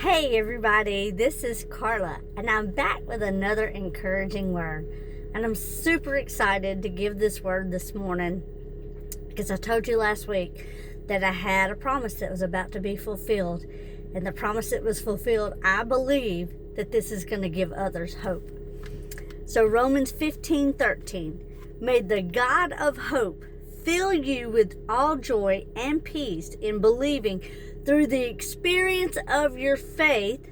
Hey everybody, this is Carla, and I'm back with another encouraging word. And I'm super excited to give this word this morning because I told you last week that I had a promise that was about to be fulfilled. And the promise that was fulfilled, I believe that this is going to give others hope. So Romans 15:13, may the God of hope fill you with all joy and peace in believing through the experience of your faith,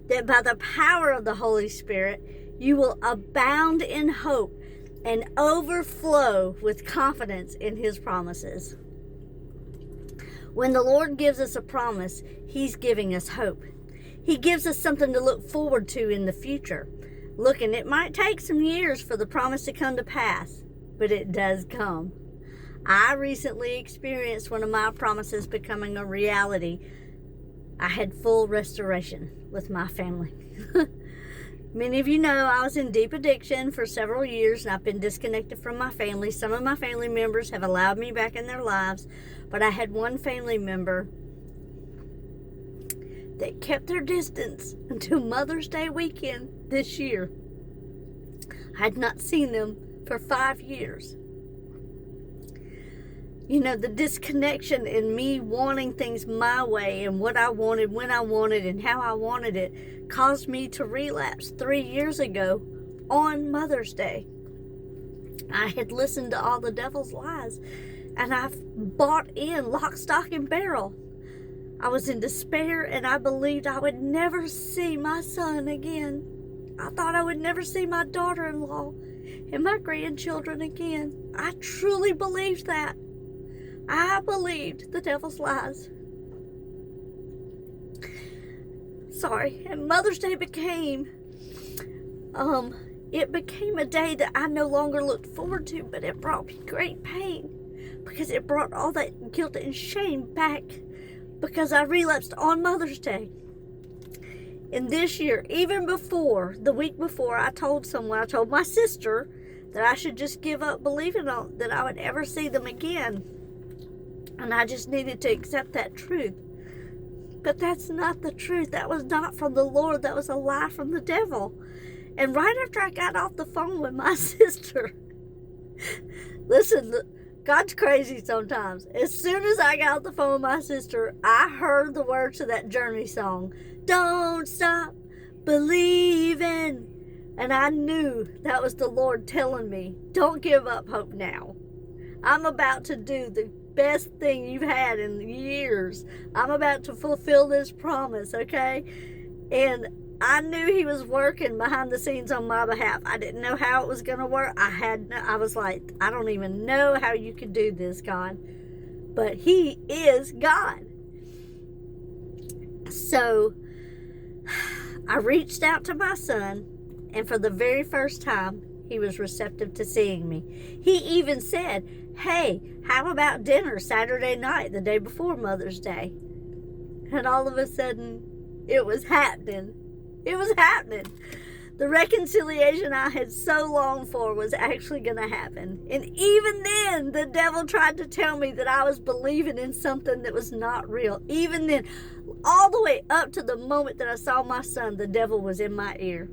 that by the power of the Holy Spirit, you will abound in hope and overflow with confidence in His promises. When the Lord gives us a promise, He's giving us hope. He gives us something to look forward to in the future. Look, and it might take some years for the promise to come to pass, but it does come. I recently experienced one of my promises becoming a reality. I had full restoration with my family. Many of you know I was in deep addiction for several years, and I've been disconnected from my family. Some of my family members have allowed me back in their lives, but I had one family member that kept their distance until Mother's Day weekend this year. I had not seen them for 5 years. You know, the disconnection in me wanting things my way and what I wanted, when I wanted, and how I wanted it caused me to relapse 3 years ago on Mother's Day. I had listened to all the devil's lies, and I've bought in lock, stock, and barrel. I was in despair, and I believed I would never see my son again. I thought I would never see my daughter-in-law and my grandchildren again. I truly believed that. I believed the devil's lies. And Mother's Day became a day that I no longer looked forward to, but it brought me great pain because it brought all that guilt and shame back because I relapsed on Mother's Day. And this year, even before, the week before, I told my sister that I should just give up believing that I would ever see them again. And I just needed to accept that truth. But that's not the truth. That was not from the Lord. That was a lie from the devil. And right after I got off the phone with my sister, listen, God's crazy sometimes. As soon as I got off the phone with my sister, I heard the words to that Journey song. Don't stop believing. And I knew that was the Lord telling me, don't give up hope now. I'm about to do the best thing you've had in years. I'm about to fulfill this promise, okay? And I knew He was working behind the scenes on my behalf. I didn't know how it was going to work. I was like, I don't even know how you could do this, God. But He is God. So I reached out to my son, and for the very first time, he was receptive to seeing me. He even said, hey, how about dinner Saturday night, the day before Mother's Day? And all of a sudden, it was happening. It was happening. The reconciliation I had so longed for was actually going to happen. And even then, the devil tried to tell me that I was believing in something that was not real. Even then, all the way up to the moment that I saw my son, the devil was in my ear.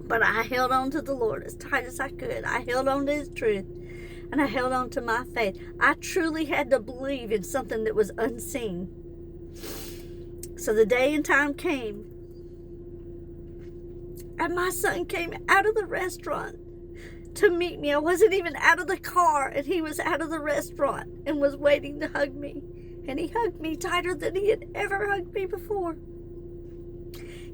But I held on to the Lord as tight as I could. I held on to His truth. And I held on to my faith. I truly had to believe in something that was unseen. So the day and time came. And my son came out of the restaurant to meet me. I wasn't even out of the car. And he was out of the restaurant and was waiting to hug me. And he hugged me tighter than he had ever hugged me before.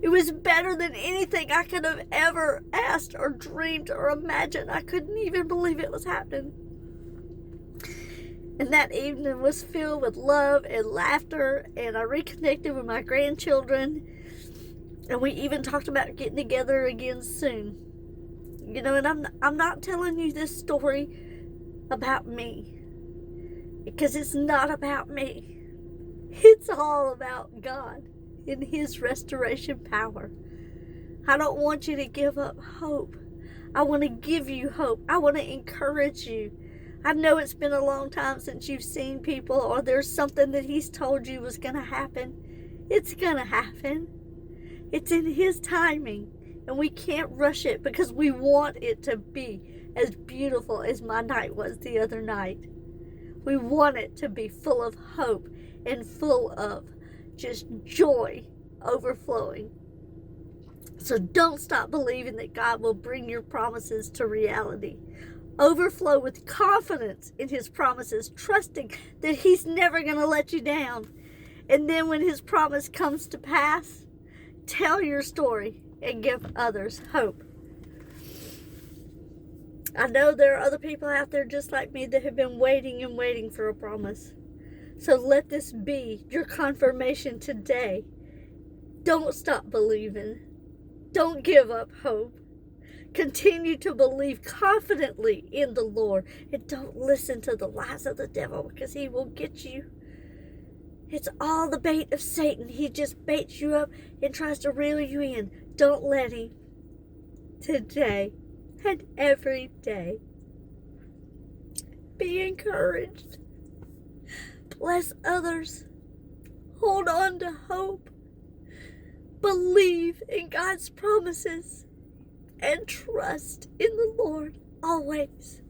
It was better than anything I could have ever asked or dreamed or imagined. I couldn't even believe it was happening. And that evening was filled with love and laughter, and I reconnected with my grandchildren, and we even talked about getting together again soon. You know, and I'm not telling you this story about me, because it's not about me. It's all about God and His restoration power. I don't want you to give up hope. I want to give you hope. I want to encourage you. I know it's been a long time since you've seen people, or there's something that He's told you was going to happen. It's going to happen. It's in His timing. And we can't rush it because we want it to be as beautiful as my night was the other night. We want it to be full of hope and full of just joy overflowing. So don't stop believing that God will bring your promises to reality. Overflow with confidence in His promises, trusting that He's never going to let you down. And then when His promise comes to pass, tell your story and give others hope. I know there are other people out there just like me that have been waiting and waiting for a promise. So let this be your confirmation today. Don't stop believing. Don't give up hope. Continue to believe confidently in the Lord. And don't listen to the lies of the devil, because he will get you. It's all the bait of Satan. He just baits you up and tries to reel you in. Don't let him. Today and every day. Be encouraged. Bless others. Hold on to hope. Believe in God's promises. And trust in the Lord always.